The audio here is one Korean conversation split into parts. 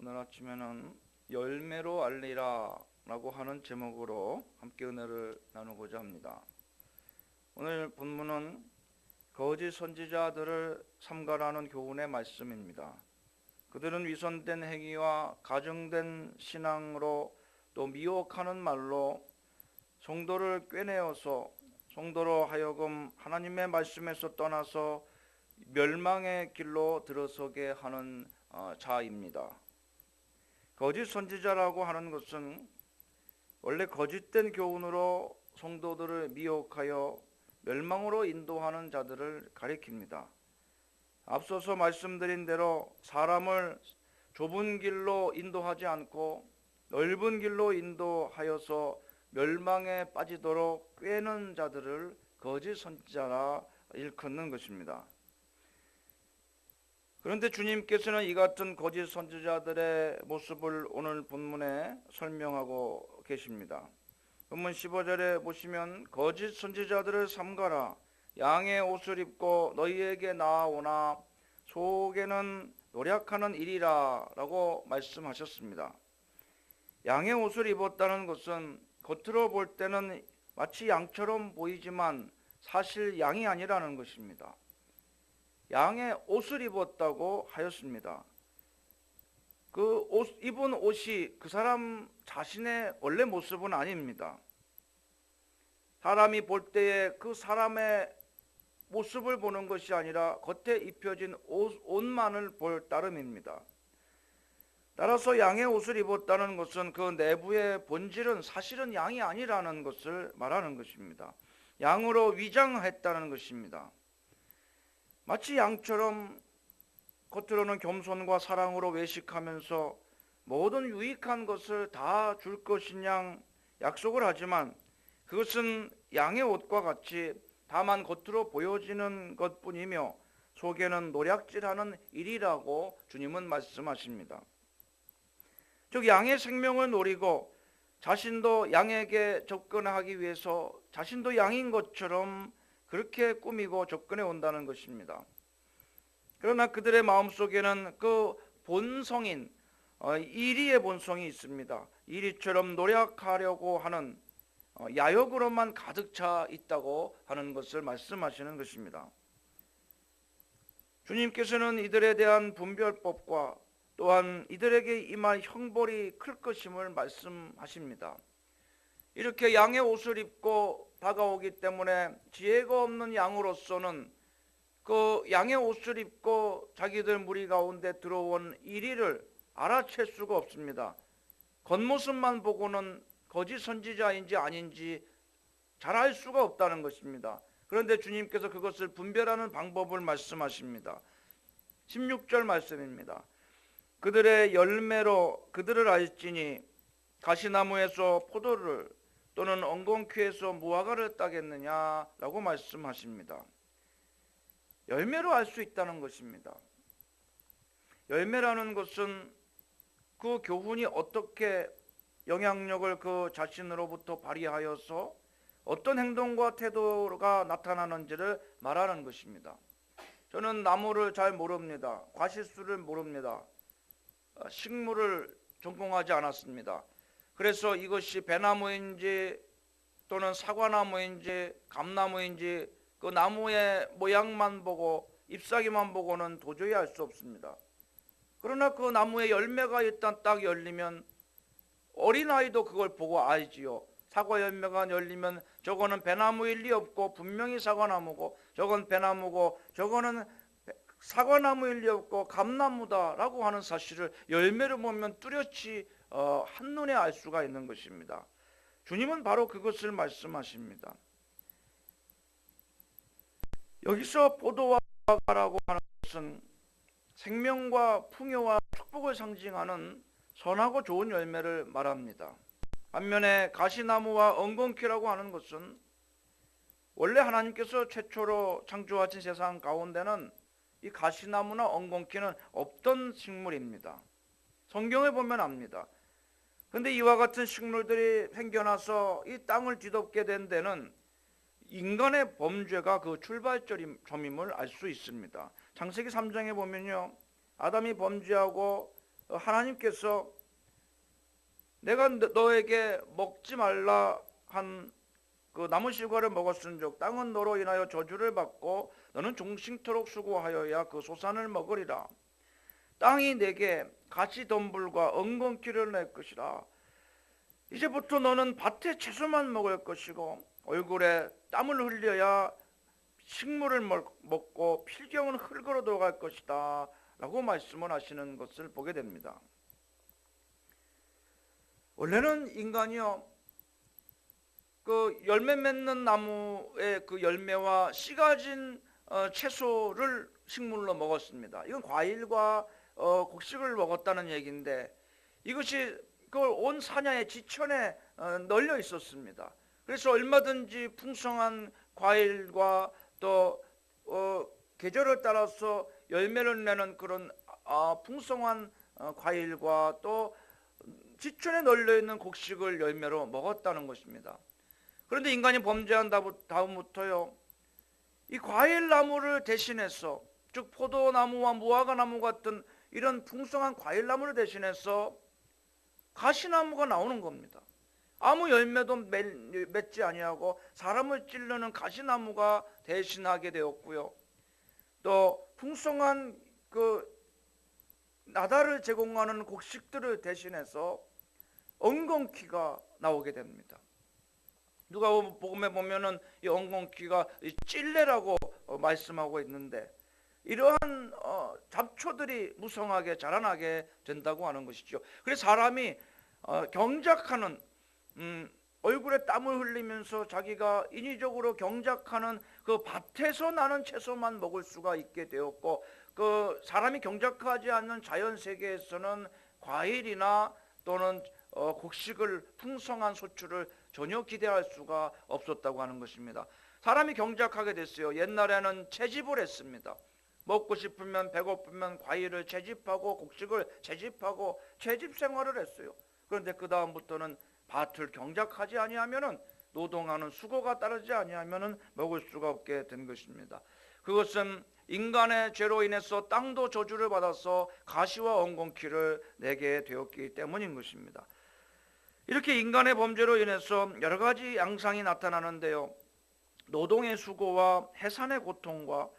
오늘 아침에는 열매로 알리라 라고 하는 제목으로 함께 은혜를 나누고자 합니다. 오늘 본문은 거짓 선지자들을 삼가라는 교훈의 말씀입니다. 그들은 위선된 행위와 가증된 신앙으로 또 미혹하는 말로 성도를 꿰내어서 성도로 하여금 하나님의 말씀에서 떠나서 멸망의 길로 들어서게 하는 자입니다. 거짓 선지자라고 하는 것은 원래 거짓된 교훈으로 성도들을 미혹하여 멸망으로 인도하는 자들을 가리킵니다. 앞서서 말씀드린 대로 사람을 좁은 길로 인도하지 않고 넓은 길로 인도하여서 멸망에 빠지도록 꿰는 자들을 거짓 선지자라 일컫는 것입니다. 그런데 주님께서는 이 같은 거짓 선지자들의 모습을 오늘 본문에 설명하고 계십니다. 본문 15절에 보시면 거짓 선지자들을 삼가라. 양의 옷을 입고 너희에게 나아오나 속에는 노략하는 일이라 라고 말씀하셨습니다. 양의 옷을 입었다는 것은 겉으로 볼 때는 마치 양처럼 보이지만 사실 양이 아니라는 것입니다. 양의 옷을 입었다고 하였습니다. 그 입은 옷이 그 사람 자신의 원래 모습은 아닙니다. 사람이 볼 때에 그 사람의 모습을 보는 것이 아니라 겉에 입혀진 옷만을 볼 따름입니다. 따라서 양의 옷을 입었다는 것은 그 내부의 본질은 사실은 양이 아니라는 것을 말하는 것입니다. 양으로 위장했다는 것입니다. 마치 양처럼 겉으로는 겸손과 사랑으로 외식하면서 모든 유익한 것을 다 줄 것인 양 약속을 하지만 그것은 양의 옷과 같이 다만 겉으로 보여지는 것뿐이며 속에는 노략질하는 일이라고 주님은 말씀하십니다. 즉 양의 생명을 노리고 자신도 양에게 접근하기 위해서 자신도 양인 것처럼 그렇게 꾸미고 접근해 온다는 것입니다. 그러나 그들의 마음속에는 그 본성인 이리의 본성이 있습니다. 이리처럼 노력하려고 하는 야욕으로만 가득 차 있다고 하는 것을 말씀하시는 것입니다. 주님께서는 이들에 대한 분별법과 또한 이들에게 임할 형벌이 클 것임을 말씀하십니다. 이렇게 양의 옷을 입고 다가오기 때문에 지혜가 없는 양으로서는 그 양의 옷을 입고 자기들 무리 가운데 들어온 이리를 알아챌 수가 없습니다. 겉모습만 보고는 거짓 선지자인지 아닌지 잘 알 수가 없다는 것입니다. 그런데 주님께서 그것을 분별하는 방법을 말씀하십니다. 16절 말씀입니다. 그들의 열매로 그들을 알지니 가시나무에서 포도를 또는 엉겅퀴에서 무화과를 따겠느냐라고 말씀하십니다. 열매로 알 수 있다는 것입니다. 열매라는 것은 그 교훈이 어떻게 영향력을 그 자신으로부터 발휘하여서 어떤 행동과 태도가 나타나는지를 말하는 것입니다. 저는 나무를 잘 모릅니다. 과실수를 모릅니다. 식물을 전공하지 않았습니다. 그래서 이것이 배나무인지 또는 사과나무인지 감나무인지 그 나무의 모양만 보고 잎사귀만 보고는 도저히 알 수 없습니다. 그러나 그 나무에 열매가 일단 딱 열리면 어린아이도 그걸 보고 알지요. 사과 열매가 열리면 저거는 배나무일 리 없고 분명히 사과나무고 저건 배나무고 저거는 사과나무일 리 없고 감나무다라고 하는 사실을 열매를 보면 뚜렷이 한눈에 알 수가 있는 것입니다. 주님은 바로 그것을 말씀하십니다. 여기서 포도와 무화과라고 하는 것은 생명과 풍요와 축복을 상징하는 선하고 좋은 열매를 말합니다. 반면에 가시나무와 엉겅퀴라고 하는 것은 원래 하나님께서 최초로 창조하신 세상 가운데는 이 가시나무나 엉겅퀴는 없던 식물입니다. 성경에 보면 압니다. 그런데 이와 같은 식물들이 생겨나서 이 땅을 뒤덮게 된 데는 인간의 범죄가 그 출발점임을 알 수 있습니다. 창세기 3장에 보면요, 아담이 범죄하고 하나님께서 내가 너에게 먹지 말라 한 그 나무 실과를 먹었은즉 땅은 너로 인하여 저주를 받고 너는 종식토록 수고하여야 그 소산을 먹으리라. 땅이 내게 가시덤불과 엉겅퀴를 낼 것이라. 이제부터 너는 밭의 채소만 먹을 것이고 얼굴에 땀을 흘려야 식물을 먹고 필경은 흙으로 들어갈 것이다 라고 말씀을 하시는 것을 보게 됩니다. 원래는 인간이요, 그 열매 맺는 나무의 그 열매와 씨 가진 채소를 식물로 먹었습니다. 이건 과일과 곡식을 먹었다는 얘기인데, 이것이 그걸 온 사냐의 지천에 널려 있었습니다. 그래서 얼마든지 풍성한 과일과 또 계절을 따라서 열매를 내는 그런 풍성한 과일과 또 지천에 널려 있는 곡식을 열매로 먹었다는 것입니다. 그런데 인간이 범죄한 다음부터요, 이 과일나무를 대신해서, 즉 포도나무와 무화과나무 같은 이런 풍성한 과일나무를 대신해서 가시나무가 나오는 겁니다. 아무 열매도 맺지 아니하고 사람을 찌르는 가시나무가 대신하게 되었고요, 또 풍성한 그 나다를 제공하는 곡식들을 대신해서 엉겅퀴가 나오게 됩니다. 누가복음에 보면은 이 엉겅퀴가 찔레라고 말씀하고 있는데, 이러한 잡초들이 무성하게 자라나게 된다고 하는 것이죠. 그래서 사람이 경작하는 얼굴에 땀을 흘리면서 자기가 인위적으로 경작하는 그 밭에서 나는 채소만 먹을 수가 있게 되었고, 그 사람이 경작하지 않는 자연 세계에서는 과일이나 또는 곡식을 풍성한 소출을 전혀 기대할 수가 없었다고 하는 것입니다. 사람이 경작하게 됐어요. 옛날에는 채집을 했습니다. 먹고 싶으면 배고프면 과일을 채집하고 곡식을 채집하고 채집 생활을 했어요. 그런데 그 다음부터는 밭을 경작하지 아니하면은, 노동하는 수고가 따르지 아니하면은 먹을 수가 없게 된 것입니다. 그것은 인간의 죄로 인해서 땅도 저주를 받아서 가시와 엉겅퀴를 내게 되었기 때문인 것입니다. 이렇게 인간의 범죄로 인해서 여러 가지 양상이 나타나는데요, 노동의 수고와 해산의 고통과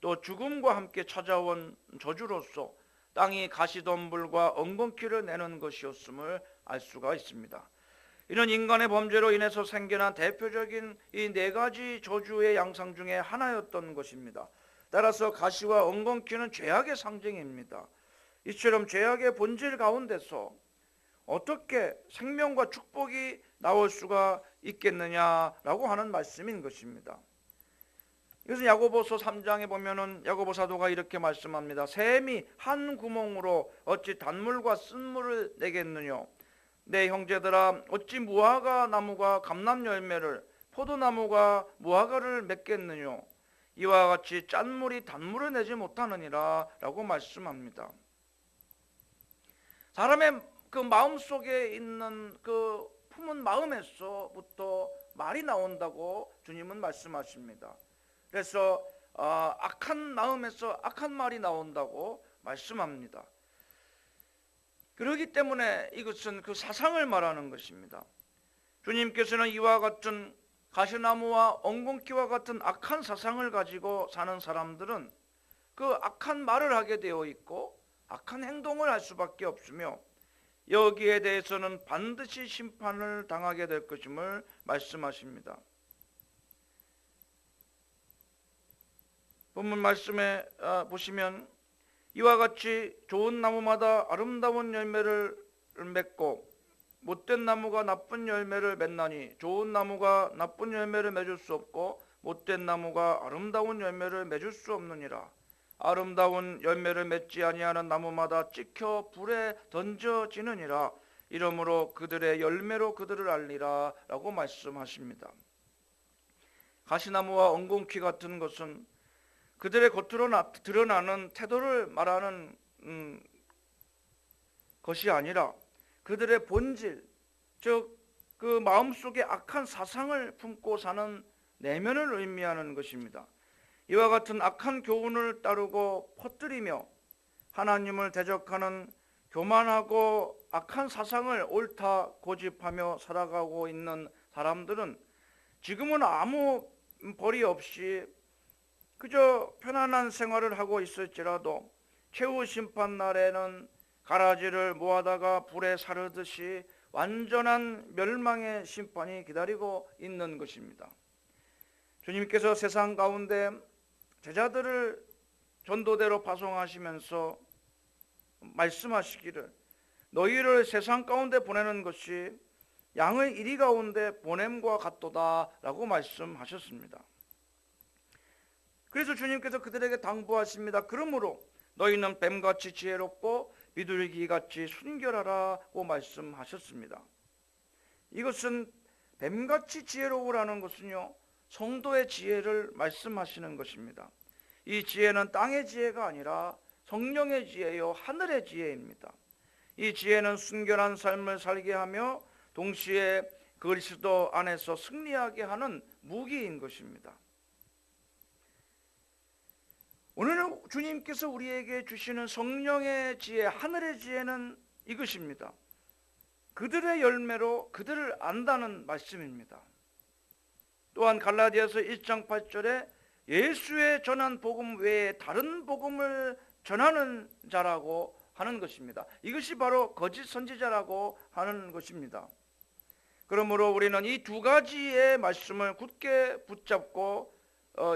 또 죽음과 함께 찾아온 저주로서 땅이 가시덤불과 엉겅퀴를 내는 것이었음을 알 수가 있습니다. 이런 인간의 범죄로 인해서 생겨난 대표적인 이 네 가지 저주의 양상 중에 하나였던 것입니다. 따라서 가시와 엉겅퀴는 죄악의 상징입니다. 이처럼 죄악의 본질 가운데서 어떻게 생명과 축복이 나올 수가 있겠느냐라고 하는 말씀인 것입니다. 그래서 야고보서 3장에 보면은 야고보 사도가 이렇게 말씀합니다. 샘이 한 구멍으로 어찌 단물과 쓴물을 내겠느냐. 내 형제들아, 어찌 무화과 나무가 감람 열매를, 포도나무가 무화과를 맺겠느냐. 이와 같이 짠물이 단물을 내지 못하느니라 라고 말씀합니다. 사람의 그 마음속에 있는 그 품은 마음에서부터 말이 나온다고 주님은 말씀하십니다. 그래서 악한 마음에서 악한 말이 나온다고 말씀합니다. 그렇기 때문에 이것은 그 사상을 말하는 것입니다. 주님께서는 이와 같은 가시나무와 엉겅퀴와 같은 악한 사상을 가지고 사는 사람들은 그 악한 말을 하게 되어 있고 악한 행동을 할 수밖에 없으며, 여기에 대해서는 반드시 심판을 당하게 될 것임을 말씀하십니다. 본문 말씀에 보시면 이와 같이 좋은 나무마다 아름다운 열매를 맺고 못된 나무가 나쁜 열매를 맺나니, 좋은 나무가 나쁜 열매를 맺을 수 없고 못된 나무가 아름다운 열매를 맺을 수 없느니라. 아름다운 열매를 맺지 아니하는 나무마다 찍혀 불에 던져지느니라. 이러므로 그들의 열매로 그들을 알리라 라고 말씀하십니다. 가시나무와 엉겅퀴 같은 것은 그들의 겉으로 드러나는 태도를 말하는 것이 아니라 그들의 본질, 즉 그 마음속에 악한 사상을 품고 사는 내면을 의미하는 것입니다. 이와 같은 악한 교훈을 따르고 퍼뜨리며 하나님을 대적하는 교만하고 악한 사상을 옳다 고집하며 살아가고 있는 사람들은 지금은 아무 벌이 없이 그저 편안한 생활을 하고 있을지라도 최후 심판 날에는 가라지를 모아다가 불에 사르듯이 완전한 멸망의 심판이 기다리고 있는 것입니다. 주님께서 세상 가운데 제자들을 전도대로 파송하시면서 말씀하시기를 너희를 세상 가운데 보내는 것이 양의 이리 가운데 보냄과 같도다 라고 말씀하셨습니다. 그래서 주님께서 그들에게 당부하십니다. 그러므로 너희는 뱀같이 지혜롭고 비둘기같이 순결하라고 말씀하셨습니다. 이것은 뱀같이 지혜로우라는 것은요, 성도의 지혜를 말씀하시는 것입니다. 이 지혜는 땅의 지혜가 아니라 성령의 지혜요 하늘의 지혜입니다. 이 지혜는 순결한 삶을 살게 하며 동시에 그리스도 안에서 승리하게 하는 무기인 것입니다. 오늘 주님께서 우리에게 주시는 성령의 지혜, 하늘의 지혜는 이것입니다. 그들의 열매로 그들을 안다는 말씀입니다. 또한 갈라디아서 1장 8절에 예수의 전한 복음 외에 다른 복음을 전하는 자라고 하는 것입니다. 이것이 바로 거짓 선지자라고 하는 것입니다. 그러므로 우리는 이 두 가지의 말씀을 굳게 붙잡고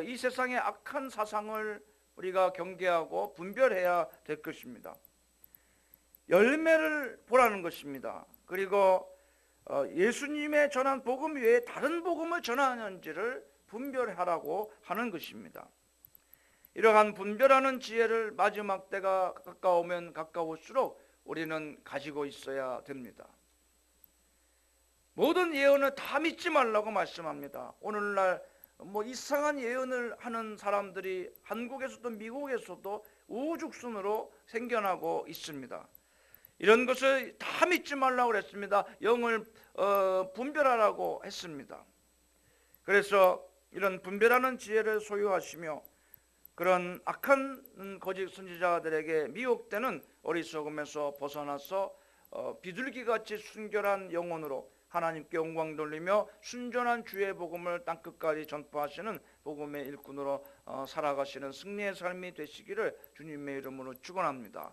이 세상의 악한 사상을 우리가 경계하고 분별해야 될 것입니다. 열매를 보라는 것입니다. 그리고 예수님의 전한 복음 외에 다른 복음을 전하는지를 분별하라고 하는 것입니다. 이러한 분별하는 지혜를 마지막 때가 가까우면 가까울수록 우리는 가지고 있어야 됩니다. 모든 예언을 다 믿지 말라고 말씀합니다. 오늘날 이상한 예언을 하는 사람들이 한국에서도 미국에서도 우후죽순으로 생겨나고 있습니다. 이런 것을 다 믿지 말라고 했습니다. 영을 분별하라고 했습니다. 그래서 이런 분별하는 지혜를 소유하시며 그런 악한 거짓 선지자들에게 미혹되는 어리석음에서 벗어나서 비둘기같이 순결한 영혼으로 하나님께 영광 돌리며 순전한 주의 복음을 땅끝까지 전파하시는 복음의 일꾼으로 살아가시는 승리의 삶이 되시기를 주님의 이름으로 축원합니다.